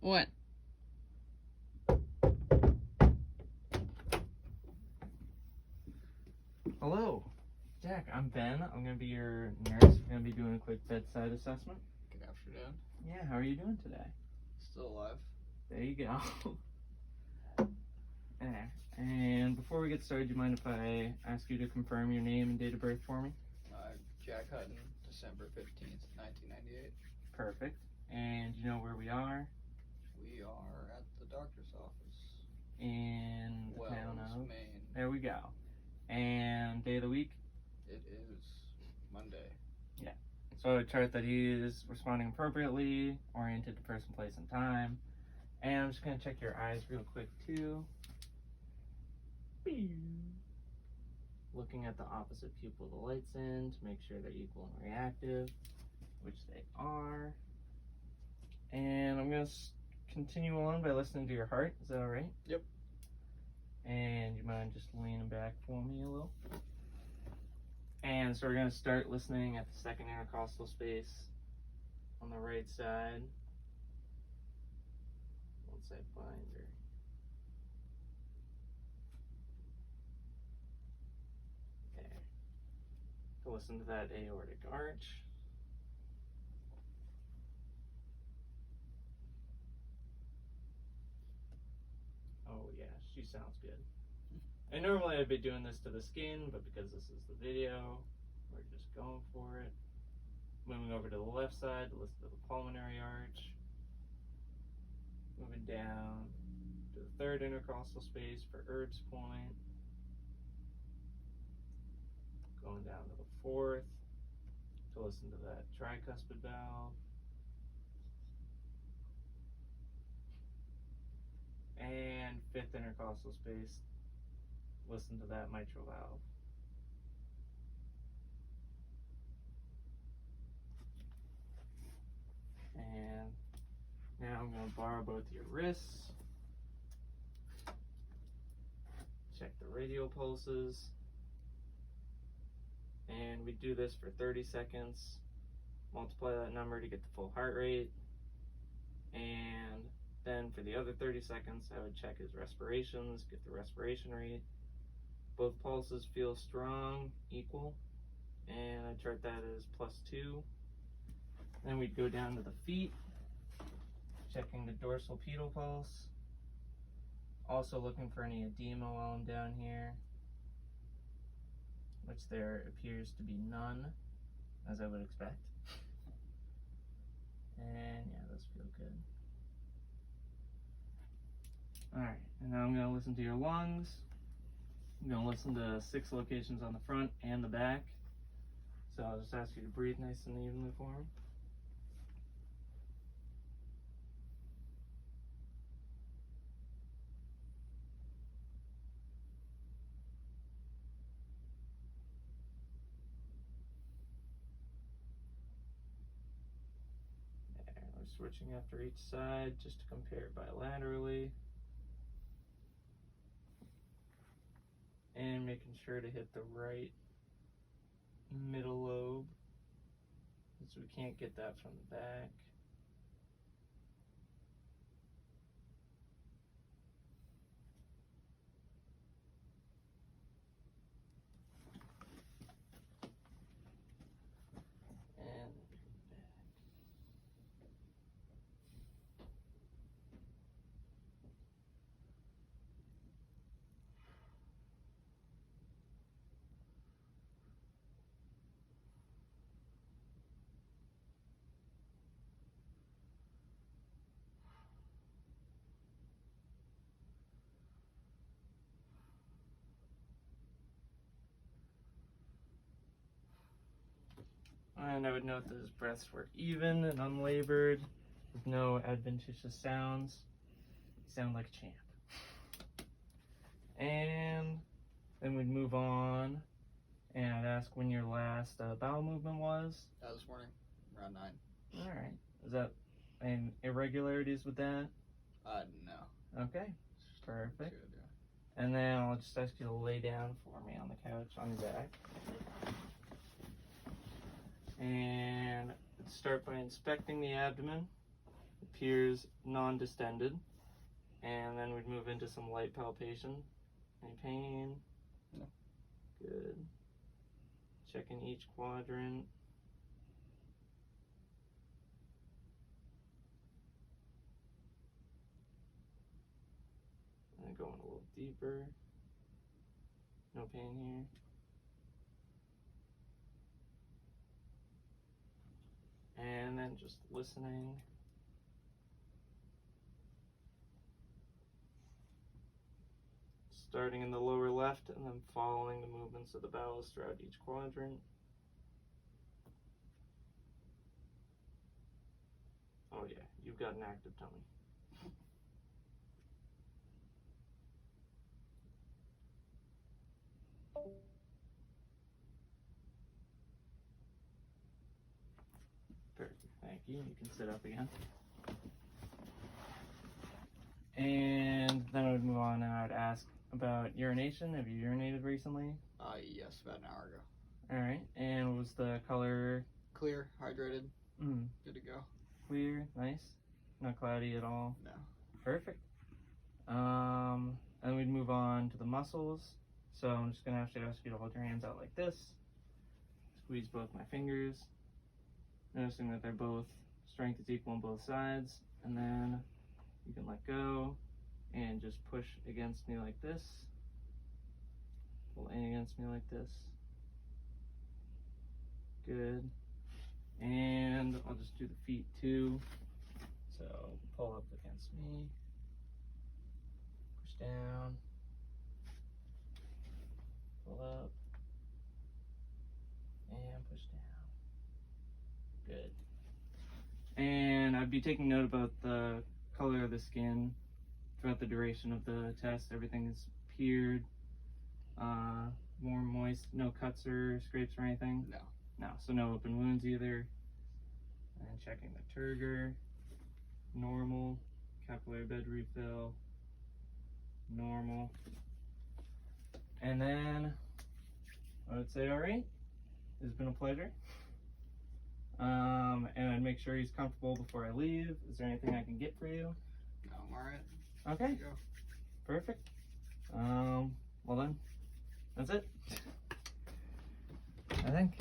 What? Hello, Jack. I'm Ben. I'm going to be your nurse. We're going to be doing a quick bedside assessment. Good afternoon. Yeah, how are you doing today? Still alive. There you go. There. And before we get started, do you mind if I ask you to confirm your name and date of birth for me? Jack Hutton, December 15th, 1998. Perfect. And you know where we are? We are at the doctor's office. In the town of Maine. There we go. And day of the week? It is Monday. Yeah. So a chart that he is responding appropriately, oriented to person, place, and time. And I'm just going to check your eyes real quick too. Looking at the opposite pupil the light's in to make sure they're equal and reactive, which they are. And I'm going to continue on by listening to your heart. Is that all right? Yep. And you mind just leaning back for me a little? And so we're going to start listening at the second intercostal space on the right side. Once I find her. There. So listen to that aortic arch. Oh yeah, she sounds good. And normally I'd be doing this to the skin, but because this is the video, we're just going for it. Moving over to the left side to listen to the pulmonary arch. Moving down to the third intercostal space for Erb's point. Going down to the fourth to listen to that tricuspid valve. And fifth intercostal space, listen to that mitral valve. And now I'm going to borrow both your wrists. Check the radial pulses. And we do this for 30 seconds. Multiply that number to get the full heart rate. And then for the other 30 seconds, I would check his respirations, get the respiration rate. Both pulses feel strong, equal, and I chart that as +2. Then we'd go down to the feet, checking the dorsal pedal pulse. Also looking for any edema while I'm down here, which there appears to be none, as I would expect. And yeah, those feel good. Alright, and now I'm going to listen to your lungs. I'm going to listen to 6 locations on the front and the back. So I'll just ask you to breathe nice and evenly for me. There, we're switching after each side just to compare bilaterally. And making sure to hit the right middle lobe, since we can't get that from the back. And back. And I would note that his breaths were even and unlabored, with no adventitious sounds. You sound like a champ. And then we'd move on, and I'd ask when your last bowel movement was. This morning, around 9. Alright. Is that any irregularities with that? No. Okay. Perfect. Good, yeah. And then I'll just ask you to lay down for me on the couch on your back. And let's start by inspecting the abdomen. appears non-distended. And then we'd move into some light palpation. Any pain? No. Good. Checking each quadrant. And going a little deeper. No pain here. And then just listening. Starting in the lower left and then following the movements of the bowels throughout each quadrant. Oh yeah, you've got an active tummy. Perfect, thank you. You can sit up again. And then I would move on and I would ask about urination. Have you urinated recently? Yes, about an hour ago. Alright, and what was the color? Clear, hydrated, good to go. Clear, nice. Not cloudy at all. No. Perfect. And we'd move on to the muscles. So I'm just gonna actually ask you to hold your hands out like this. Squeeze both my fingers. Noticing that they're both, strength is equal on both sides. And then you can let go and just push against me like this. Pull in against me like this. Good. And I'll just do the feet too. So pull up against me. Push down. Pull up. And push down. Good. And I'd be taking note about the color of the skin throughout the duration of the test. Everything is peeled, warm, moist, no cuts or scrapes or anything? No. No, so no open wounds either. And checking the turgor, normal, capillary bed refill, normal. And then I would say, all right, it's been a pleasure. And I'd make sure he's comfortable before I leave. Is there anything I can get for you? No, I'm alright. Okay, Go. perfect. Well then, that's it, I think.